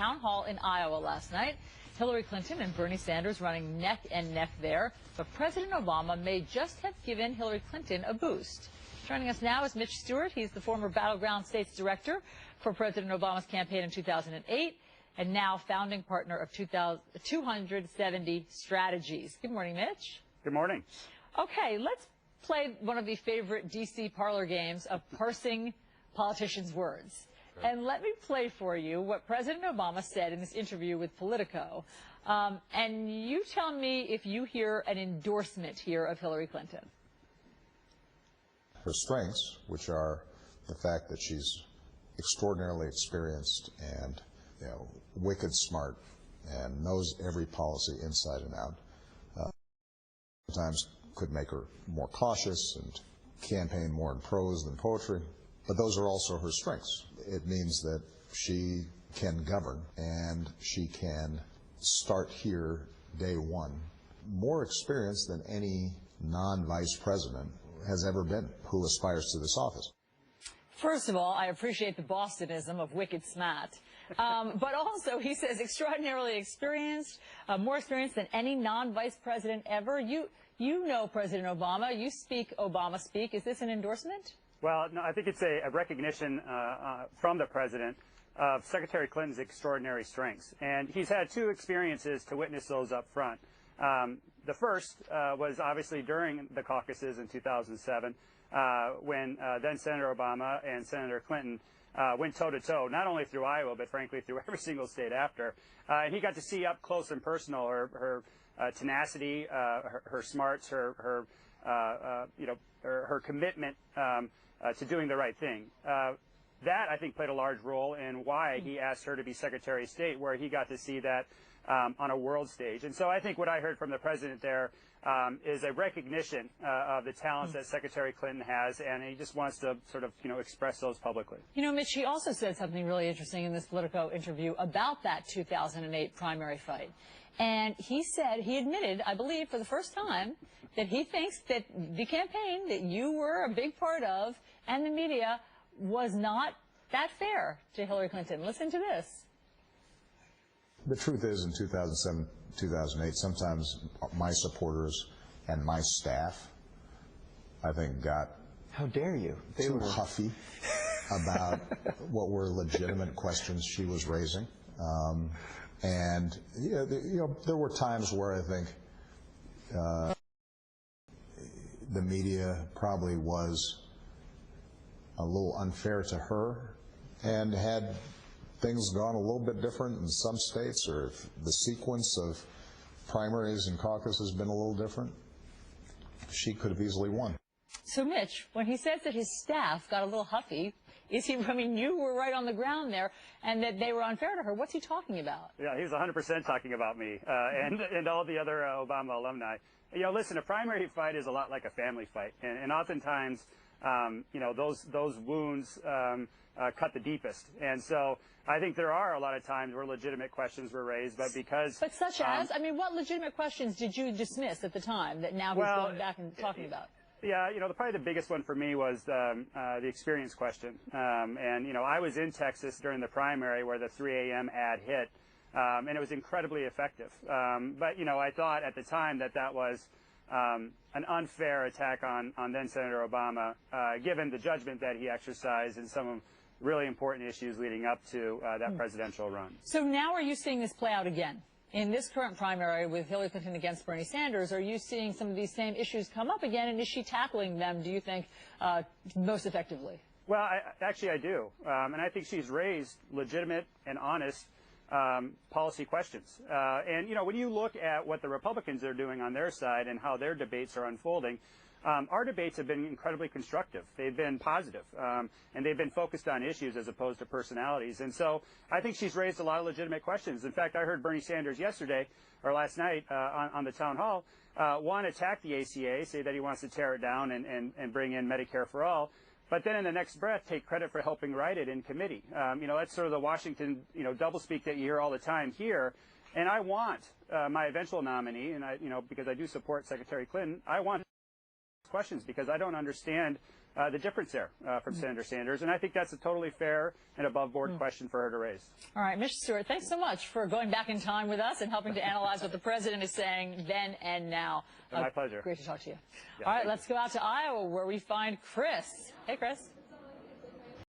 town hall in Iowa last night. Hillary Clinton and Bernie Sanders running neck and neck there, but President Obama may just have given Hillary Clinton a boost. Joining us now is Mitch Stewart. He's the former Battleground States Director for President Obama's campaign in 2008 and now founding partner of 270 Strategies. Good morning, Mitch. Good morning. Okay, let's play one of the favorite D.C. parlor games of parsing politicians' words. And let me play for you what President Obama said in this interview with Politico. And you tell me if you hear an endorsement here of Hillary Clinton. Her strengths, which are the fact that she's extraordinarily experienced and, wicked smart and knows every policy inside and out, sometimes could make her more cautious and campaign more in prose than poetry. But those are also her strengths. It means that she can govern and she can start here day one. More experience than any non-vice president has ever been who aspires to this office. First of all, I appreciate the Bostonism of wicked smart. But also, he says extraordinarily experienced, more experienced than any non-vice president ever. You know President Obama. You speak Obama speak. Is this an endorsement? Well, no, I think it's a recognition from the president of Secretary Clinton's extraordinary strengths. And he's had two experiences to witness those up front. The first was obviously during the caucuses in 2007 when then Senator Obama and Senator Clinton went toe-to-toe, not only through Iowa, but frankly through every single state after. And he got to see up close and personal her tenacity, her smarts, her commitment to doing the right thing. That, I think, played a large role in why he asked her to be Secretary of State, where he got to see that on a world stage. And so I think what I heard from the president there is a recognition of the talents that Secretary Clinton has, and he just wants to sort of, express those publicly. Mitch, he also said something really interesting in this Politico interview about that 2008 primary fight. And he said, he admitted, I believe for the first time, that he thinks that the campaign that you were a big part of and the media was not that fair to Hillary Clinton. Listen to this. The truth is, in 2007, 2008, sometimes my supporters and my staff, I think, got how dare you? They were huffy about what were legitimate questions she was raising. And there were times where I think the media probably was a little unfair to her, and had things gone a little bit different in some states, or if the sequence of primaries and caucus has been a little different, she could have easily won. So, Mitch, when he says that his staff got a little huffy, you were right on the ground there, and that they were unfair to her. What's he talking about? Yeah, he was 100% talking about me and all the other Obama alumni. Listen, a primary fight is a lot like a family fight, and oftentimes, those wounds cut the deepest. And so I think there are a lot of times where legitimate questions were raised, but because... But such as? What legitimate questions did you dismiss at the time that now he's going back and talking about? Yeah, probably the biggest one for me was the experience question. And I was in Texas during the primary where the 3 a.m. ad hit, and it was incredibly effective. But, I thought at the time that was an unfair attack on then Senator Obama, given the judgment that he exercised in some really important issues leading up to that presidential run. So now are you seeing this play out again? In this current primary with Hillary Clinton against Bernie Sanders, are you seeing some of these same issues come up again, and is she tackling them, do you think, most effectively? Well, actually I do. And I think she's raised legitimate and honest policy questions. And, when you look at what the Republicans are doing on their side and how their debates are unfolding, our debates have been incredibly constructive. They've been positive, and they've been focused on issues as opposed to personalities. And so I think she's raised a lot of legitimate questions. In fact, I heard Bernie Sanders yesterday, or last night on the town hall, attack the ACA, say that he wants to tear it down and bring in Medicare for all, but then in the next breath take credit for helping write it in committee. That's sort of the Washington, doublespeak that you hear all the time here. And I want my eventual nominee, and because I do support Secretary Clinton, I want questions because I don't understand the difference there from Senator Sanders. And I think that's a totally fair and above-board question for her to raise. All right, Mitch Stewart, thanks so much for going back in time with us and helping to analyze what the president is saying then and now. My pleasure. Great to talk to you. Yeah, All right, let's go out to Iowa where we find Chris. Hey, Chris.